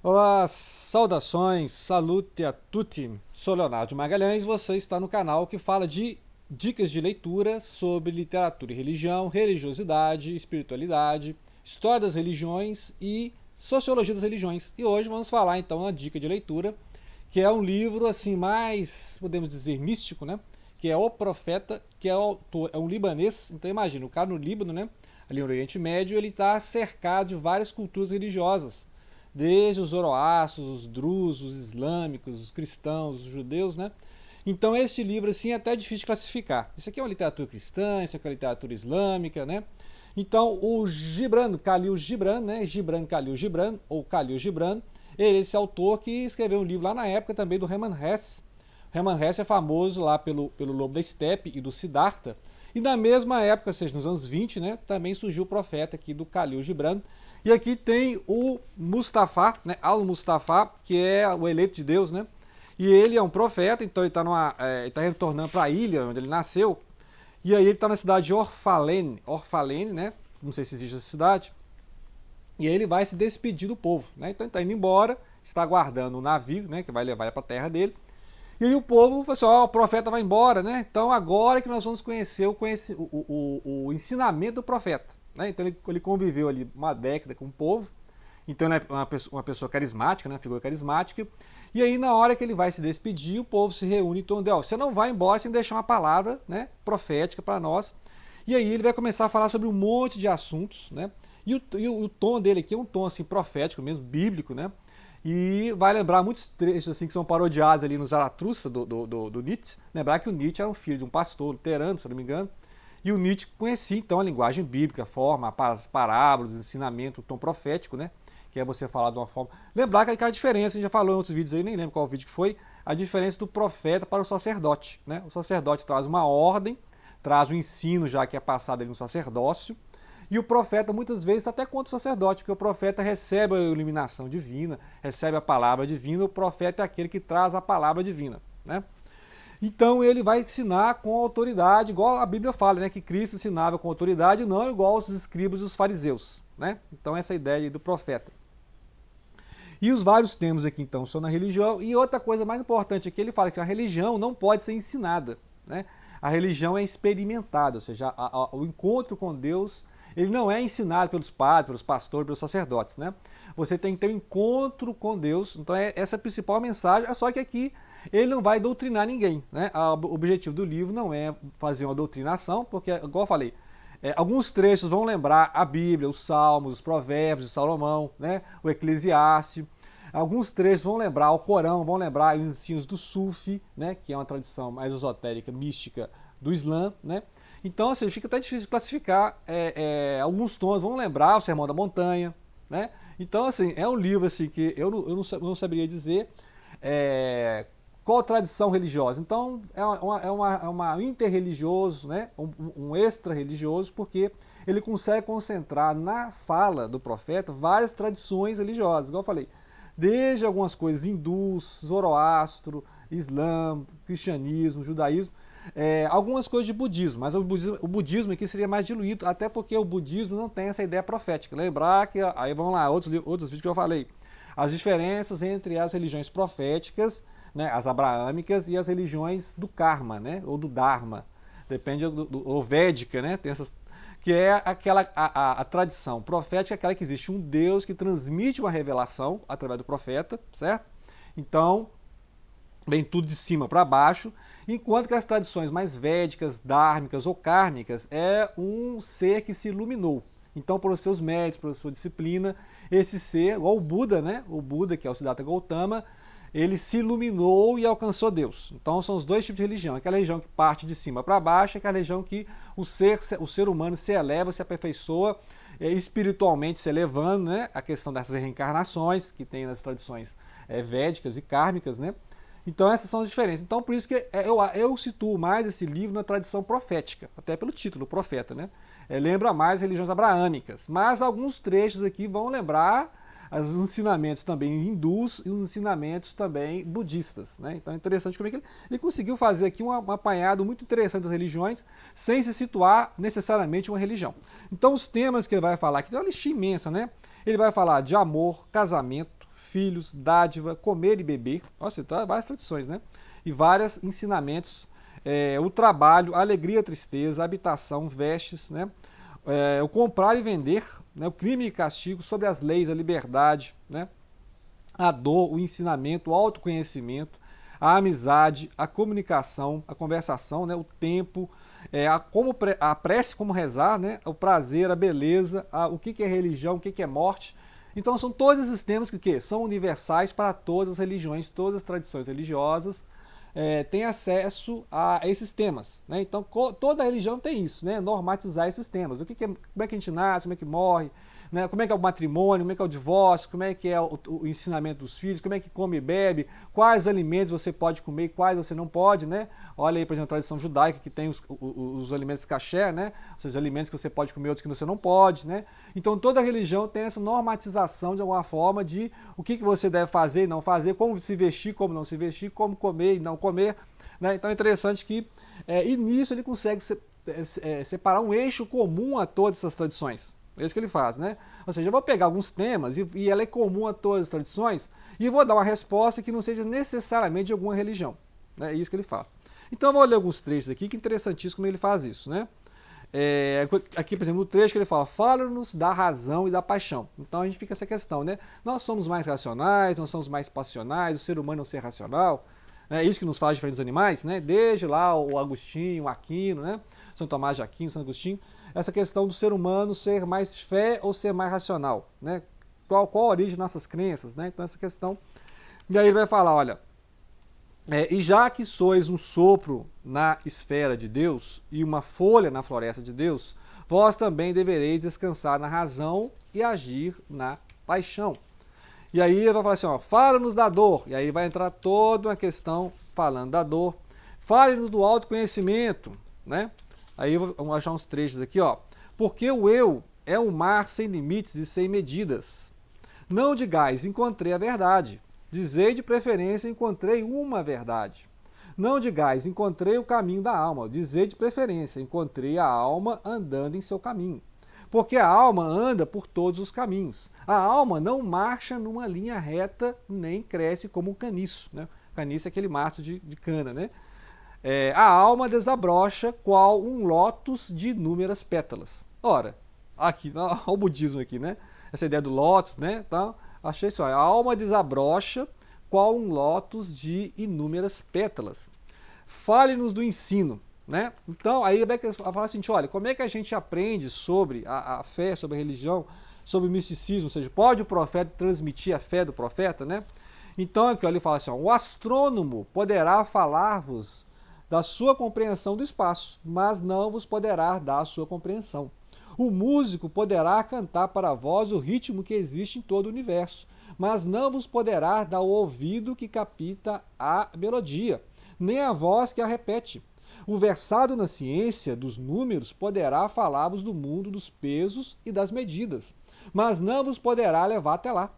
Olá, saudações, salute a tutti. Sou Leonardo Magalhães, você está no canal que fala de dicas de leitura sobre literatura e religião, religiosidade, espiritualidade, história das religiões e sociologia das religiões. E hoje vamos falar então uma dica de leitura, que é um livro assim mais, podemos dizer, místico, né? Que é O Profeta, que é o autor, é um libanês. Então imagina, o cara no Líbano, né? Ali no Oriente Médio, ele está cercado de várias culturas religiosas, desde os zoroastros, os drusos, os islâmicos, os cristãos, os judeus, né? Então esse livro assim é até difícil de classificar. Isso aqui é uma literatura cristã, isso aqui é uma literatura islâmica, né? Então o Gibran Khalil Gibran, né? Gibran Khalil Gibran ou Khalil Gibran, ele é esse autor que escreveu um livro lá na época também do Hermann Hesse. Hermann Hesse é famoso lá pelo Lobo da Steppe e do Siddhartha. E na mesma época, ou seja, nos anos 20, né, também surgiu o profeta aqui do Khalil Gibran. E aqui tem o Mustafa, né, Al-Mustafa, que é o eleito de Deus, né? E ele é um profeta, então ele tá retornando para a ilha onde ele nasceu. E aí ele está na cidade de Orfalene, né? Não sei se existe essa cidade. E aí ele vai se despedir do povo, né? Então ele está indo embora, está aguardando o navio, né, que vai levar ele para a terra dele. E aí o povo falou assim, ó, o profeta vai embora, né? Então agora que nós vamos conhecer o ensinamento do profeta. Né? Então ele conviveu ali uma década com o povo, então ele é uma pessoa carismática, né? Uma figura carismática. E aí na hora que ele vai se despedir, o povo se reúne em torno dele, ó, você não vai embora sem deixar uma palavra, né, profética para nós. E aí ele vai começar a falar sobre um monte de assuntos, né? E o tom dele aqui é um tom assim profético mesmo, bíblico, né? E vai lembrar muitos trechos assim que são parodiados ali no Zaratustra do Nietzsche. Lembrar que o Nietzsche era um filho de um pastor luterano, se eu não me engano. E o Nietzsche conhecia então a linguagem bíblica, a forma, as parábolas, o ensinamento, o tom profético, né? Que é você falar de uma forma. Lembrar que a diferença, a gente já falou em outros vídeos aí, nem lembro qual vídeo que foi, a diferença do profeta para o sacerdote, né? O sacerdote traz uma ordem, traz um ensino já que é passado ali no sacerdócio, e o profeta muitas vezes até contra o sacerdote, porque o profeta recebe a iluminação divina, recebe a palavra divina, o profeta é aquele que traz a palavra divina, né? Então ele vai ensinar com autoridade, igual a Bíblia fala, né, que Cristo ensinava com autoridade, não igual os escribas e os fariseus, né? Então essa é a ideia do profeta. E os vários temas aqui então são na religião, e outra coisa mais importante aqui, ele fala que a religião não pode ser ensinada, né? A religião é experimentada, ou seja, o encontro com Deus, ele não é ensinado pelos padres, pelos pastores, pelos sacerdotes, né? Você tem que ter um encontro com Deus, então essa é a principal mensagem, é só que aqui ele não vai doutrinar ninguém, né? O objetivo do livro não é fazer uma doutrinação, porque, igual eu falei, alguns trechos vão lembrar a Bíblia, os Salmos, os Provérbios de Salomão, né? O Eclesiastes. Alguns trechos vão lembrar o Corão, vão lembrar os ensinos do Sufi, né? Que é uma tradição mais esotérica, mística do Islã, né? Então, assim, fica até difícil de classificar. Alguns tons vão lembrar o Sermão da Montanha, né? Então, assim, é um livro assim que eu não saberia dizer qual tradição religiosa. Então, é uma interreligioso, né? Um extra-religioso, porque ele consegue concentrar na fala do profeta várias tradições religiosas, igual eu falei, desde algumas coisas hindus, zoroastro, islã, cristianismo, judaísmo, algumas coisas de budismo, mas o budismo aqui seria mais diluído, até porque o budismo não tem essa ideia profética. Lembrar que, aí vamos lá, outros vídeos que eu falei, as diferenças entre as religiões proféticas, né, as abraâmicas, e as religiões do karma, né, ou do dharma, depende ou védica, né, tem essas, que é aquela a tradição profética, aquela que existe um Deus que transmite uma revelação através do profeta, certo? Então, vem tudo de cima para baixo, enquanto que as tradições mais védicas, dármicas ou kármicas é um ser que se iluminou. Então, pelos seus méritos, pela sua disciplina, esse ser, igual o Buda, né? O Buda, que é o Siddhartha Gautama, ele se iluminou e alcançou Deus. Então, são os dois tipos de religião. Aquela religião que parte de cima para baixo, aquela religião que o ser humano se eleva, se aperfeiçoa, espiritualmente se elevando, né? A questão dessas reencarnações que tem nas tradições védicas e kármicas, né? Então essas são as diferenças. Então por isso que eu situo mais esse livro na tradição profética, até pelo título, profeta, né? Lembra mais religiões abraâmicas, mas alguns trechos aqui vão lembrar os ensinamentos também hindus e os ensinamentos também budistas, né? Então é interessante como é que ele conseguiu fazer aqui um apanhado muito interessante das religiões, sem se situar necessariamente em uma religião. Então os temas que ele vai falar aqui, tem uma listinha imensa, né? Ele vai falar de amor, casamento, filhos, dádiva, comer e beber. Nossa, então, várias tradições, né? E vários ensinamentos, o trabalho, a alegria, a tristeza, a habitação, vestes, né? O comprar e vender, né? O crime e castigo, sobre as leis, a liberdade, né? A dor, o ensinamento, o autoconhecimento, a amizade, a comunicação, a conversação, né? O tempo, a prece, como rezar, né? O prazer, a beleza, o que é religião, o que é morte. Então são todos esses temas que são universais para todas as religiões, todas as tradições religiosas têm acesso a esses temas, né? Então toda religião tem isso, né? Normatizar esses temas. Como é que a gente nasce, como é que morre, né? Como é que é o matrimônio, como é que é o divórcio, como é que é o ensinamento dos filhos, como é que come e bebe, quais alimentos você pode comer e quais você não pode, né? Olha aí, por exemplo, a tradição judaica que tem os alimentos kasher, né? Ou seja, alimentos que você pode comer, outros que você não pode, né? Então toda religião tem essa normatização de alguma forma de o que você deve fazer e não fazer, como se vestir, como não se vestir, como comer e não comer, né? Então é interessante que e nisso ele consegue separar um eixo comum a todas essas tradições. É isso que ele faz, né? Ou seja, eu vou pegar alguns temas e ela é comum a todas as tradições e vou dar uma resposta que não seja necessariamente de alguma religião. É isso que ele faz. Então eu vou ler alguns trechos aqui, que é interessantíssimo como ele faz isso, né? Aqui, por exemplo, no trecho que ele fala-nos da razão e da paixão. Então a gente fica essa questão, né? Nós somos mais racionais, nós somos mais passionais, o ser humano é um ser racional. É isso que nos faz diferente dos animais, né? Desde lá o Agostinho, o Aquino, né? São Tomás de Aquino, São Agostinho, essa questão do ser humano ser mais fé ou ser mais racional, né? Qual a origem das nossas crenças, né? Então essa questão. E aí ele vai falar, olha, e já que sois um sopro na esfera de Deus e uma folha na floresta de Deus, vós também devereis descansar na razão e agir na paixão. E aí ele vai falar assim, ó, fala-nos da dor. E aí vai entrar toda uma questão falando da dor. Fale-nos do autoconhecimento, né? Aí vamos achar uns trechos aqui, ó. Porque o eu é um mar sem limites e sem medidas. Não digais, encontrei a verdade. Dizei de preferência, encontrei uma verdade. Não digais, encontrei o caminho da alma. Dizei de preferência, encontrei a alma andando em seu caminho. Porque a alma anda por todos os caminhos. A alma não marcha numa linha reta, nem cresce como um caniço, né? Caniço é aquele maço de cana, né? A alma desabrocha qual um lótus de inúmeras pétalas. Ora, aqui, olha o budismo aqui, né? Essa ideia do lótus, né? Então, achei isso. A alma desabrocha qual um lótus de inúmeras pétalas. Fale-nos do ensino, né? Então, aí Becker fala assim, olha, como é que a gente aprende sobre a fé, sobre a religião, sobre o misticismo, ou seja, pode o profeta transmitir a fé do profeta, né? Então, aqui ele fala assim, ó, o astrônomo poderá falar-vos da sua compreensão do espaço, mas não vos poderá dar a sua compreensão. O músico poderá cantar para vós o ritmo que existe em todo o universo, mas não vos poderá dar o ouvido que capta a melodia, nem a voz que a repete. O versado na ciência dos números poderá falar-vos do mundo dos pesos e das medidas, mas não vos poderá levar até lá,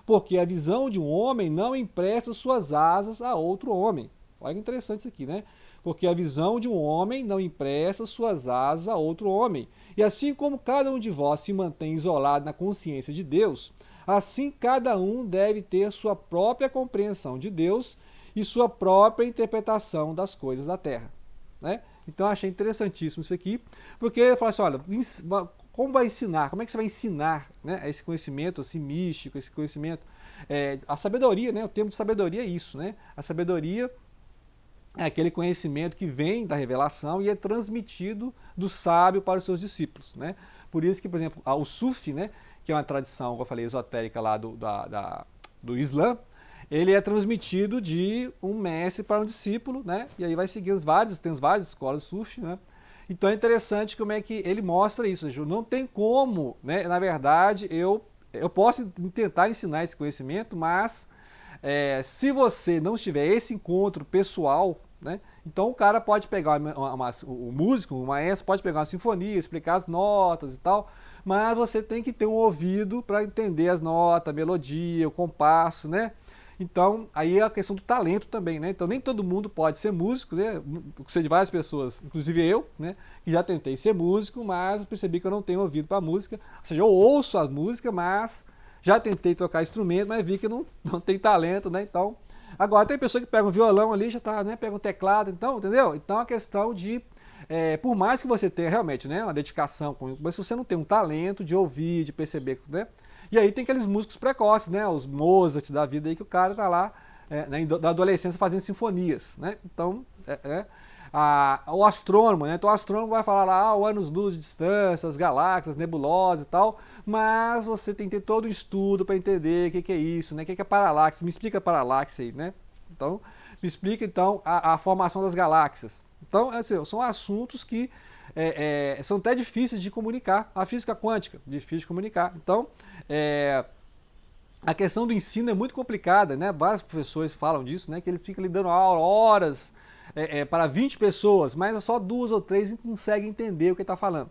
porque a visão de um homem não empresta suas asas a outro homem. Olha que interessante isso aqui, né? Porque a visão de um homem não empresta suas asas a outro homem. E assim como cada um de vós se mantém isolado na consciência de Deus, assim cada um deve ter sua própria compreensão de Deus e sua própria interpretação das coisas da terra, né? Então eu achei interessantíssimo isso aqui, porque ele fala assim, olha, como vai ensinar, como é que você vai ensinar, né, esse conhecimento assim, místico, esse conhecimento, a sabedoria, né, o termo de sabedoria é isso, né? A sabedoria é aquele conhecimento que vem da revelação e é transmitido do sábio para os seus discípulos, né? Por isso que, por exemplo, o Sufi, né, que é uma tradição, como eu falei, esotérica lá do Islã, ele é transmitido de um mestre para um discípulo, né? E aí vai seguir tem várias escolas Sufi, né? Então é interessante como é que ele mostra isso, não tem como, né? Na verdade, eu posso tentar ensinar esse conhecimento, mas se você não tiver esse encontro pessoal, né, então o cara pode pegar o músico, o maestro pode pegar uma sinfonia, explicar as notas e tal, mas você tem que ter um ouvido para entender as notas, a melodia, o compasso, né? Então, aí é a questão do talento também, né? Então nem todo mundo pode ser músico, né? Eu sei de várias pessoas, inclusive eu, né, que já tentei ser músico, mas percebi que eu não tenho ouvido para música, ou seja, eu ouço a música, mas Já tentei tocar instrumento, mas vi que não tem talento, né? Então, agora tem pessoa que pega um violão ali, já tá, né? Pega um teclado, então, entendeu? Então a questão de, por mais que você tenha realmente, né, uma dedicação, mas se você não tem um talento de ouvir, de perceber, né? E aí tem aqueles músicos precoces, né? Os Mozart da vida aí que o cara tá lá, na adolescência fazendo sinfonias, né? Então, o astrônomo, né? Então o astrônomo vai falar lá, o anos-luz de distância, as galáxias, nebulosas e tal, mas você tem que ter todo um estudo para entender o que é isso, né? O que é paralaxe? Me explica a paralaxe aí, né? Então, me explica então a formação das galáxias. Então, assim, são assuntos que são até difíceis de comunicar. A física quântica, difícil de comunicar. Então, a questão do ensino é muito complicada, né? Vários professores falam disso, né? Que eles ficam ali dando aula, horas, para 20 pessoas, mas só 2 ou 3 não conseguem entender o que está falando.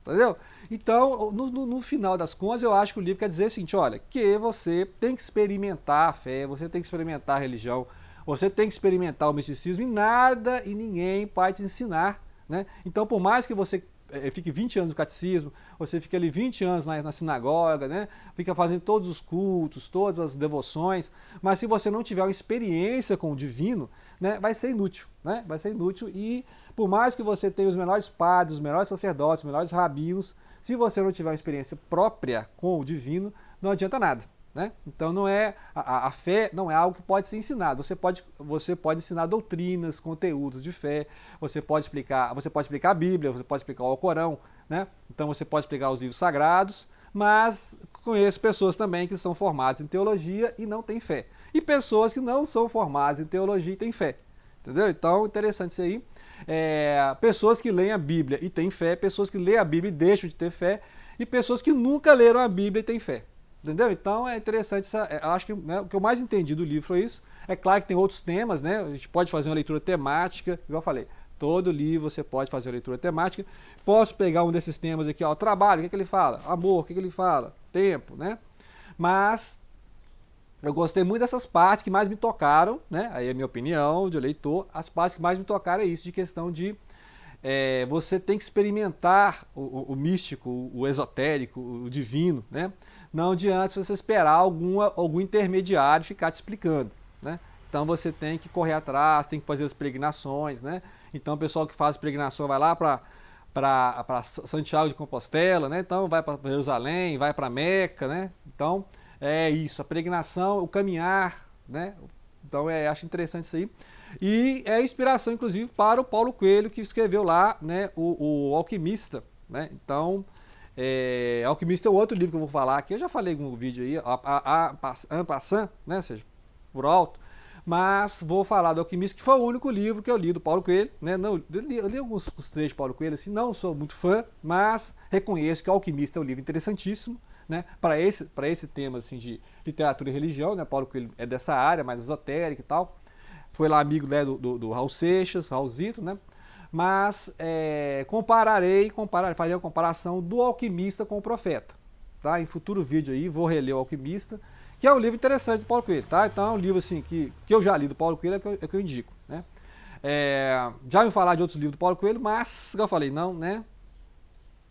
Entendeu? Então, no final das contas, eu acho que o livro quer dizer o seguinte, olha, que você tem que experimentar a fé, você tem que experimentar a religião, você tem que experimentar o misticismo, e nada e ninguém vai te ensinar, né? Então, por mais que você fique 20 anos no catecismo, você fica ali 20 anos na sinagoga, né? Fica fazendo todos os cultos, todas as devoções, mas se você não tiver uma experiência com o divino, né, vai ser inútil, né? Vai ser inútil e por mais que você tenha os melhores padres, os melhores sacerdotes, os melhores rabinos, se você não tiver uma experiência própria com o divino, não adianta nada. Né? Então não é a fé não é algo que pode ser ensinado. Você pode ensinar doutrinas, conteúdos de fé. Você pode explicar a Bíblia, você pode explicar o Alcorão, né? Então você pode explicar os livros sagrados. Mas conheço pessoas também que são formadas em teologia e não têm fé. E pessoas que não são formadas em teologia e têm fé. Entendeu? Então interessante isso aí. Pessoas que leem a Bíblia e têm fé, pessoas que leem a Bíblia e deixam de ter fé, e pessoas que nunca leram a Bíblia e têm fé. Entendeu? Então é interessante, acho que, né, o que eu mais entendi do livro foi isso. É claro que tem outros temas, né? A gente pode fazer uma leitura temática, igual eu falei. Todo livro você pode fazer uma leitura temática. Posso pegar um desses temas aqui, ó, trabalho, o que ele fala? Amor, o que ele fala? Tempo, né? Mas eu gostei muito dessas partes que mais me tocaram, né? Aí é a minha opinião de leitor. As partes que mais me tocaram é isso, de questão de você tem que experimentar o místico, o esotérico, o divino, né? Não adianta você esperar algum intermediário ficar te explicando, né? Então você tem que correr atrás, tem que fazer as peregrinações, né? Então o pessoal que faz peregrinação vai lá para Santiago de Compostela, né? Então vai para Jerusalém, vai para Meca, né? Então é isso, a peregrinação, o caminhar, né? Então acho interessante isso aí. E é inspiração, inclusive, para o Paulo Coelho, que escreveu lá, né, o Alquimista, né? Então, Alquimista é o outro livro que eu vou falar aqui. Eu já falei no vídeo aí, en passant, né? Ou seja, por alto. Mas vou falar do Alquimista, que foi o único livro que eu li do Paulo Coelho, né? Não, eu li alguns trechos de Paulo Coelho, assim, não sou muito fã, mas reconheço que o Alquimista é um livro interessantíssimo, né? Para esse tema assim, de literatura e religião, né? Paulo Coelho é dessa área, mais esotérica e tal. Foi lá amigo, né, do Raul Seixas, Raulzito, né? Mas farei a comparação do Alquimista com o Profeta. Tá? Em futuro vídeo aí, vou reler o Alquimista, que é um livro interessante do Paulo Coelho. Tá? Então é um livro assim, que eu já li do Paulo Coelho, é que eu indico. Né? Já me falar de outros livros do Paulo Coelho, mas, como eu falei, não, né?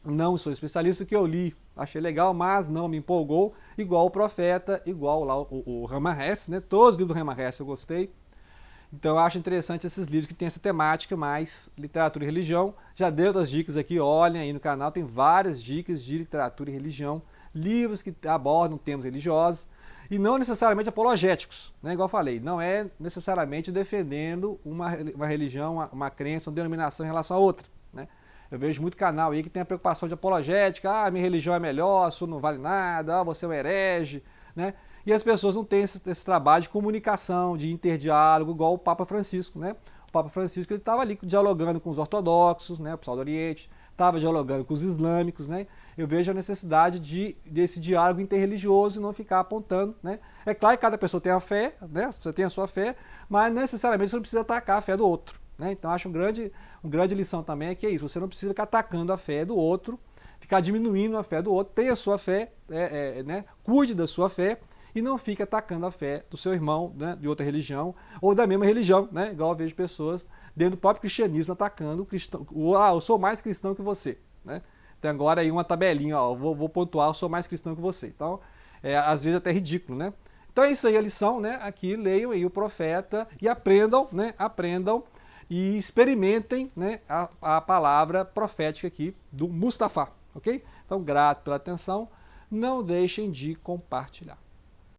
Não sou especialista, o que eu li, achei legal, mas não me empolgou, igual o Profeta, igual lá o Hermann Hesse, né? Todos os livros do Hermann Hesse eu gostei. Então eu acho interessante esses livros que tem essa temática mais literatura e religião. Já dei outras dicas aqui, olhem aí no canal, tem várias dicas de literatura e religião, livros que abordam temas religiosos e não necessariamente apologéticos, né? Igual eu falei, não é necessariamente defendendo uma religião, uma crença, uma denominação em relação a outra, né? Eu vejo muito canal aí que tem a preocupação de apologética, minha religião é melhor, a sua não vale nada, você é um herege, né? E as pessoas não têm esse trabalho de comunicação, de interdiálogo, igual o Papa Francisco, né? O Papa Francisco ele estava ali dialogando com os ortodoxos, né, o pessoal do Oriente, estava dialogando com os islâmicos, né? Eu vejo a necessidade desse diálogo interreligioso e não ficar apontando, né? É claro que cada pessoa tem a fé, né? Você tem a sua fé, mas necessariamente você não precisa atacar a fé do outro, né? Então acho uma grande lição também é que é isso, você não precisa ficar atacando a fé do outro, ficar diminuindo a fé do outro, tenha a sua fé, né? Cuide da sua fé, e não fique atacando a fé do seu irmão, né, de outra religião, ou da mesma religião, né, igual eu vejo pessoas dentro do próprio cristianismo atacando o cristão. Eu sou mais cristão que você. Né? Tem agora aí uma tabelinha, ó, vou pontuar, eu sou mais cristão que você. Então, às vezes até ridículo, né? Então é isso aí a lição, né? Aqui leiam aí o profeta e aprendam, né? Aprendam e experimentem, né, a palavra profética aqui do Mustafa, ok? Então, grato pela atenção, não deixem de compartilhar.